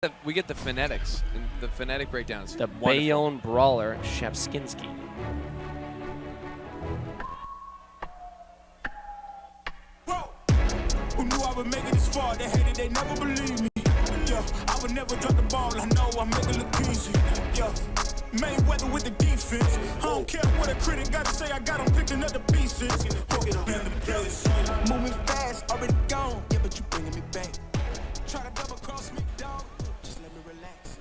the phonetics, the phonetic breakdowns. The Bayonne brawler, Shapskinsky. Who knew I would make it this far? They hated, they never believed me. Yeah, I would never drop the ball. I know I make it look easy. Yeah, Mayweather with the defense. I don't care what a critic got to say. I got them picking up the pieces. Moving fast, already gone. Yeah, but you bringing me back. Try to double cross me, dog. Just let me relax.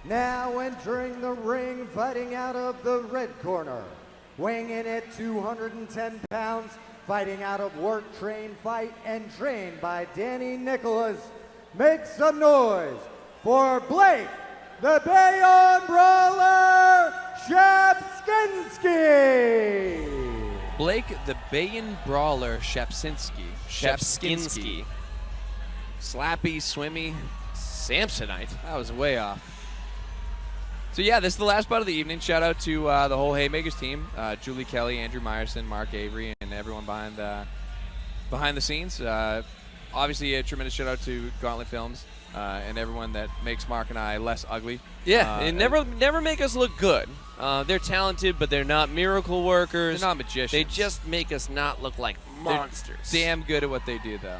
Now entering the ring, fighting out of the red corner, weighing in at 210 pounds. Fighting out of work, train, fight, and trained by Danny Nicholas. Make some noise for Blake, the Bayonne Brawler, Shapskinsky. Blake, the Bayonne Brawler, Shapskinsky. Shapskinsky. Slappy, swimmy. Samsonite. That was way off. So yeah, this is the last part of the evening. Shout out to the whole Haymakers team, Julie Kelly, Andrew Myerson, Mark Avery, and everyone behind the scenes. Obviously, a tremendous shout out to Gauntlet Films and everyone that makes Mark and I less ugly. Yeah, they never make us look good. They're talented, but they're not miracle workers. They're not magicians. They just make us not look like monsters. They're damn good at what they do, though.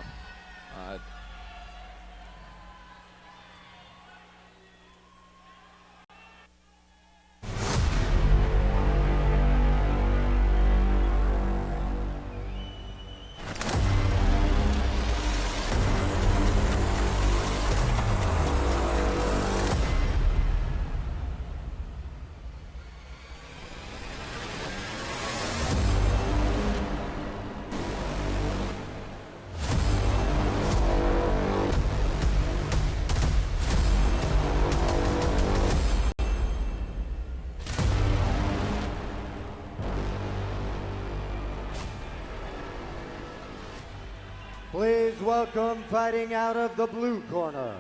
Please welcome, fighting out of the blue corner,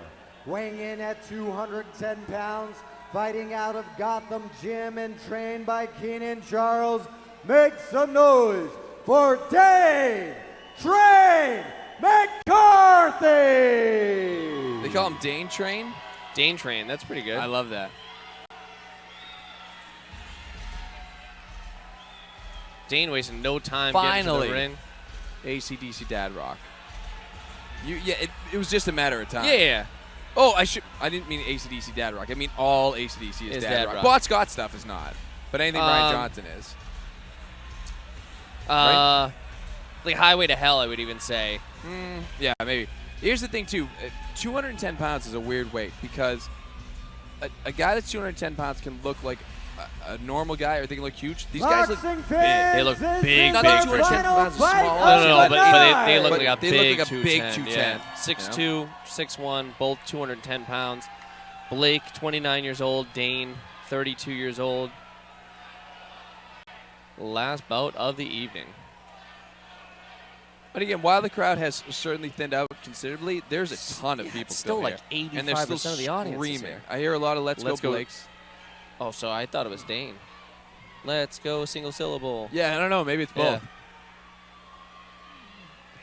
weighing in at 210 pounds, fighting out of Gotham Gym and trained by Keenan Charles. Make some noise for Dane Train McCarthy. They call him Dane Train? Dane Train, that's pretty good. I love that. Dane wasting no time Finally. getting to the ring. AC/DC Dad Rock. It was just a matter of time. Yeah. Oh, I didn't mean AC/DC Dad Rock. I mean all AC/DC is Dad Rock. Bot Scott stuff is not, but anything Brian Johnson is. Right? Like Highway to Hell, I would even say. Yeah, maybe. Here's the thing too. 210 pounds is a weird weight because a guy that's 210 pounds can look like a normal guy, or they can look huge. These guys look big. They look big. Not big. 210 pounds is small. No, but they look like a big 210. Yeah. 6'2", 6'1", both 210 pounds. Blake, 29 years old. Dane, 32 years old. Last bout of the evening. But again, while the crowd has certainly thinned out considerably, there's a ton of people still like here. 85% And they're still of the audience is screaming. here. I hear a lot of Let's Go Blakes. Oh, so I thought it was Dane. Let's go, single syllable. Yeah, I don't know. Maybe it's both.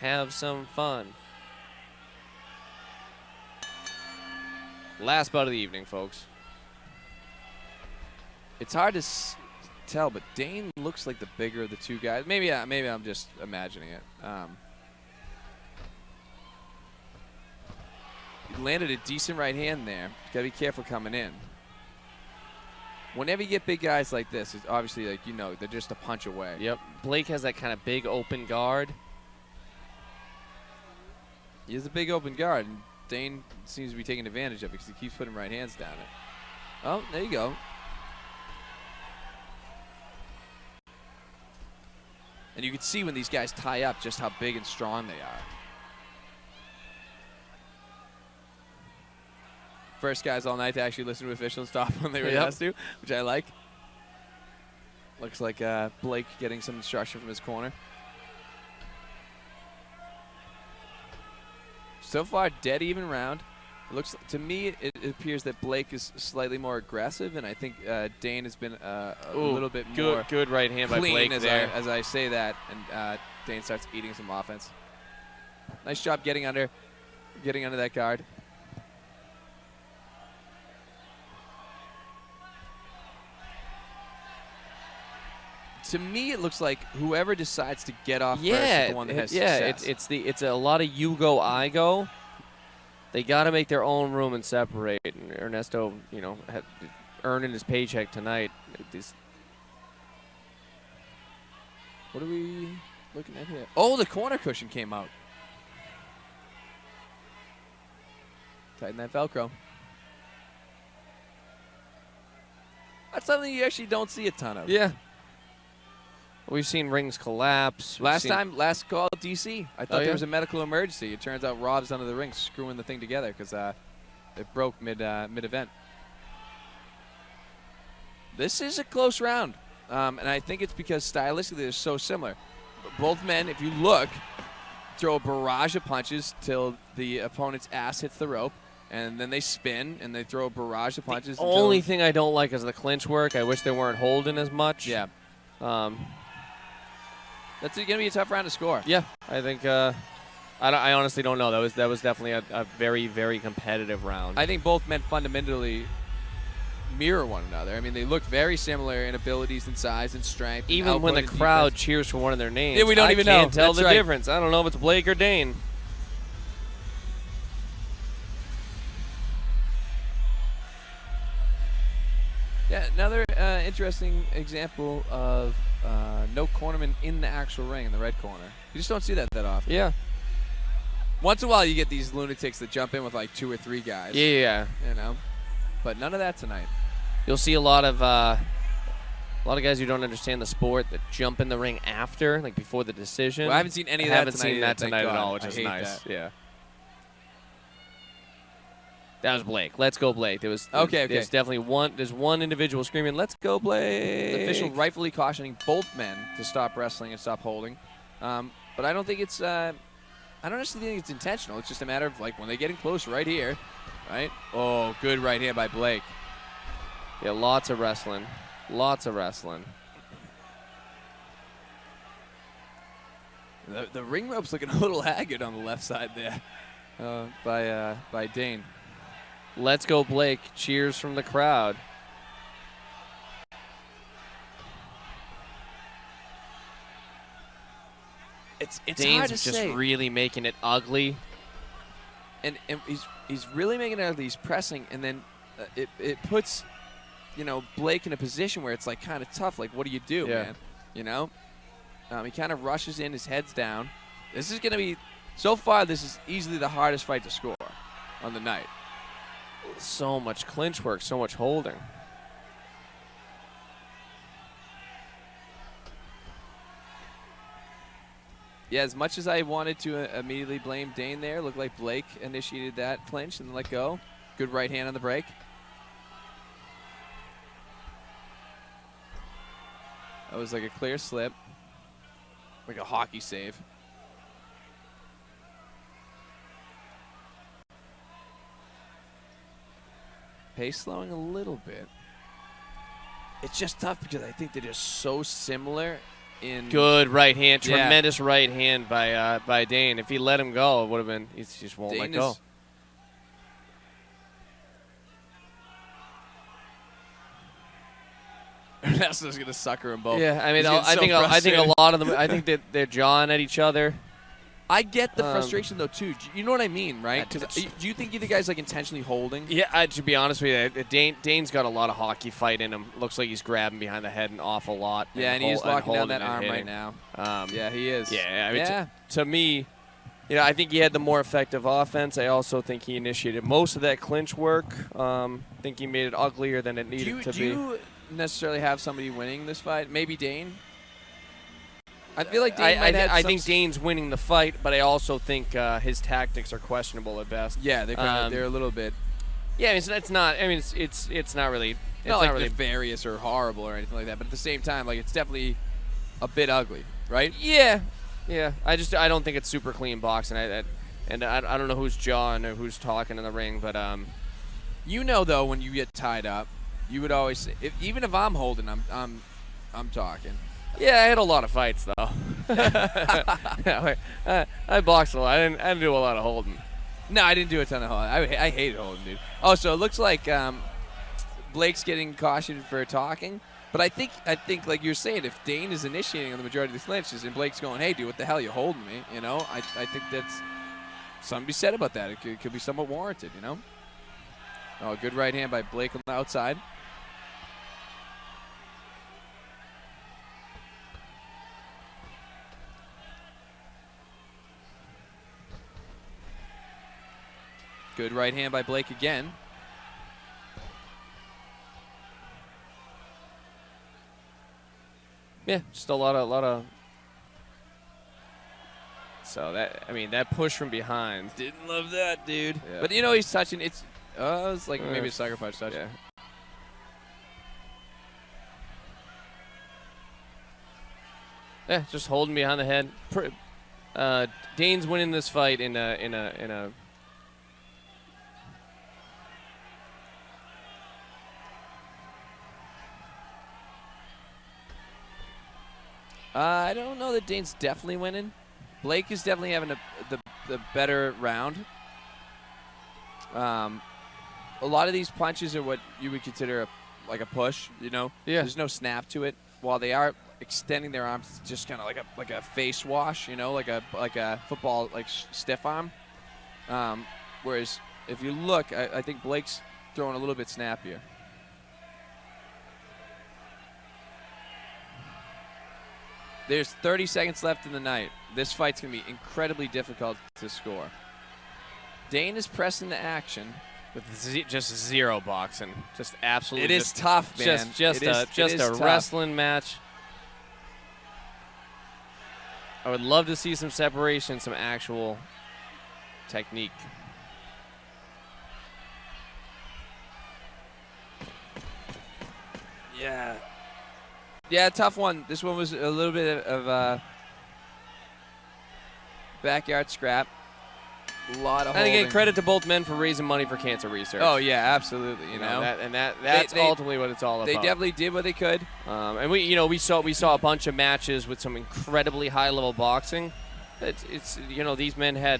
Have some fun. Last bout of the evening, folks. It's hard to tell, but Dane looks like the bigger of the two guys. Maybe I'm just imagining it. He landed a decent right hand there. Got to be careful coming in. Whenever you get big guys like this, it's obviously like, they're just a punch away. Yep. Blake has that kind of big open guard. He has a big open guard, and Dane seems to be taking advantage of it because he keeps putting right hands down it. Oh, there you go. And you can see when these guys tie up just how big and strong they are. First guys all night to actually listen to officials stop when they were asked to, which I like. Looks like Blake getting some instruction from his corner. So far, dead even round. It looks to me, it appears that Blake is slightly more aggressive, and I think Dane has been a little bit more good right hand by Blake there. As I say that, and Dane starts eating some offense. Nice job getting under that guard. to me, it looks like whoever decides to get off first is the one that has success. it's a lot of you go, I go. They got to make their own room and separate. And Ernesto, earning his paycheck tonight. What are we looking at here? Oh, the corner cushion came out. Tighten that Velcro. That's something you actually don't see a ton of. Yeah. We've seen rings collapse. Last call at DC. I thought there was a medical emergency. It turns out Rob's under the ring screwing the thing together because it broke mid-event. This is a close round, and I think it's because stylistically they're so similar. Both men, if you look, throw a barrage of punches till the opponent's ass hits the rope, and then they spin and they throw a barrage of punches. The only thing I don't like is the clinch work. I wish they weren't holding as much. Yeah. That's going to be a tough round to score. Yeah, I think. I honestly don't know. That was definitely a very, very competitive round. I think both men fundamentally mirror one another. I mean, they look very similar in abilities and size and strength. Even when the crowd cheers for one of their names, yeah, we don't even know. I can't tell the difference. I don't know if it's Blake or Dane. Yeah, another interesting example of no cornerman in the actual ring in the red corner. You just don't see that often. Yeah. Once in a while, you get these lunatics that jump in with like 2 or 3 guys. Yeah. But none of that tonight. You'll see a lot of guys who don't understand the sport that jump in the ring after, like before the decision. Well, I haven't seen any of that tonight. I haven't seen that tonight at all, which I is hate nice. that. Yeah. That was Blake. Let's go, Blake. There's definitely one individual screaming, "Let's go, Blake!" The official rightfully cautioning both men to stop wrestling and stop holding. But I don't think it's. I don't necessarily think it's intentional. It's just a matter of like when they're getting close right here, right? Oh, good right hand by Blake. Yeah, lots of wrestling. Lots of wrestling. The ring rope's looking a little haggard on the left side there by Dane. Let's go, Blake. Cheers from the crowd. It's Dane's hard to just say. really making it ugly. And he's really making it ugly. He's pressing, and then it puts, Blake in a position where it's like kind of tough. Like, what do you do, man? He kind of rushes in. His head's down. This is going to be, so far, this is easily the hardest fight to score on the night. So much clinch work, so much holding. Yeah, as much as I wanted to immediately blame Dane there, looked like Blake initiated that clinch and let go. Good right hand on the break. That was like a clear slip. Like a hockey save. Pace slowing a little bit. It's just tough because I think they're just so similar in. Good right hand, tremendous right hand by Dane. If he let him go, it would have been. He just won't let go. Ernesto's gonna sucker them both. Yeah, I mean, I think a lot of them. I think that they're jawing at each other. I get the frustration though too. You know what I mean, right? Because do you think either guy's like intentionally holding? Yeah, to be honest with you, Dane's got a lot of hockey fight in him. Looks like he's grabbing behind the head an awful lot. Yeah, and he's locking down that arm right now. Yeah, he is. Yeah, I mean, to me, I think he had the more effective offense. I also think he initiated most of that clinch work. I think he made it uglier than it needed to be. Do you necessarily have somebody winning this fight? Maybe Dane? I feel like Dane I think Dane's winning the fight, but I also think his tactics are questionable at best. Yeah, they're a little bit. Yeah, I mean, it's not. I mean, it's not really. It's not like really nefarious or horrible or anything like that. But at the same time, like it's definitely a bit ugly, right? Yeah. I don't think it's super clean boxing. I don't know who's jawing or who's talking in the ring, but though, when you get tied up, you would always say, even if I'm holding, I'm talking. Yeah, I had a lot of fights though. I boxed a lot. I didn't do a lot of holding. No, I didn't do a ton of holding. I hated holding, dude. Oh, so it looks like Blake's getting cautioned for talking. But I think like you're saying, if Dane is initiating on the majority of these clinches and Blake's going, hey, dude, what the hell, you holding me? You know, I think that's something to be said about that. It could be somewhat warranted, you know? Oh, good right hand by Blake on the outside. Good right hand by Blake again. Yeah, just a lot of. So that push from behind. Didn't love that, dude. Yeah. But you know he's touching. It's like maybe a sucker punch touch. Yeah. Yeah, just holding behind the head. Dane's winning this fight in a. I don't know that Dane's definitely winning. Blake is definitely having the better round. A lot of these punches are what you would consider like a push, you know? Yeah. There's no snap to it. While they are extending their arms, it's just kind of like a face wash, you know, like a football stiff arm. Whereas if you look, I think Blake's throwing a little bit snappier. There's 30 seconds left in the night. This fight's going to be incredibly difficult to score. Dane is pressing the action. With just zero boxing. Just absolutely. It is tough, man. Just a wrestling match. I would love to see some separation, some actual technique. Yeah. Yeah, tough one. This one was a little bit of a backyard scrap. A lot of And again, holding. credit to both men for raising money for cancer research. Oh yeah, absolutely. You know, that's ultimately what it's all about. They definitely did what they could. And we saw a bunch of matches with some incredibly high level boxing. It's these men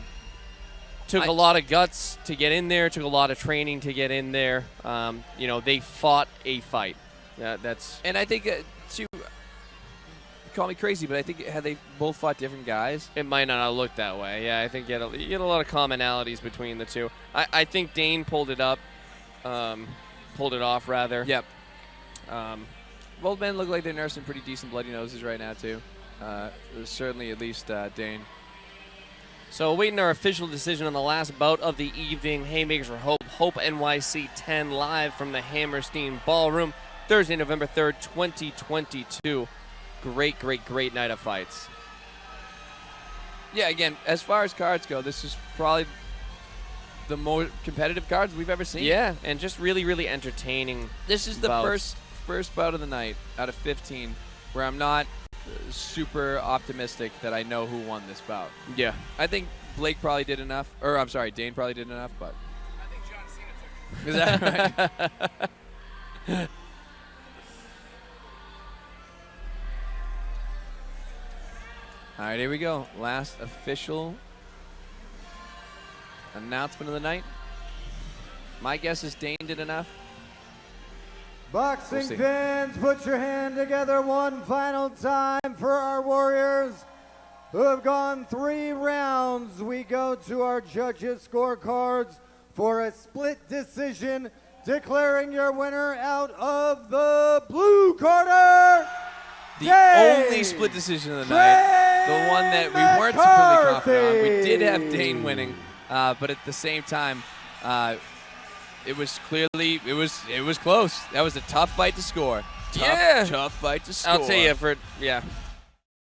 took a lot of guts to get in there, took a lot of training to get in there. They fought a fight. And I think call me crazy, but I think had they both fought different guys, it might not have looked that way. Yeah, I think you get a lot of commonalities between the two. I think Dane pulled it off rather. Yep. Both men look like they're nursing pretty decent bloody noses right now too. Certainly, at least Dane. So awaiting our official decision on the last bout of the evening. Haymakers for Hope NYC 10 live from the Hammerstein Ballroom, Thursday, November 3rd, 2022. Great night of fights. Yeah, again, as far as cards go, this is probably the more competitive cards we've ever seen. Yeah, and just really entertaining. This is the bouts. first bout of the night out of 15 where I'm not super optimistic that I know who won this bout. Yeah. I think Blake probably did enough. Or, I'm sorry, Dane probably did enough, but... I think John Cena took. Is that right? All right, here we go. Last official announcement of the night. My guess is Dane did enough. Boxing We'll see. fans, put your hand together one final time for our warriors who have gone 3 rounds. We go to our judges' scorecards for a split decision, declaring your winner out of the blue corner. The Dane only split decision of the night, the one that we weren't completely confident on. We did have Dane winning, but at the same time, it was clearly it was close. That was a tough fight to score. Tough fight to score. I'll tell you,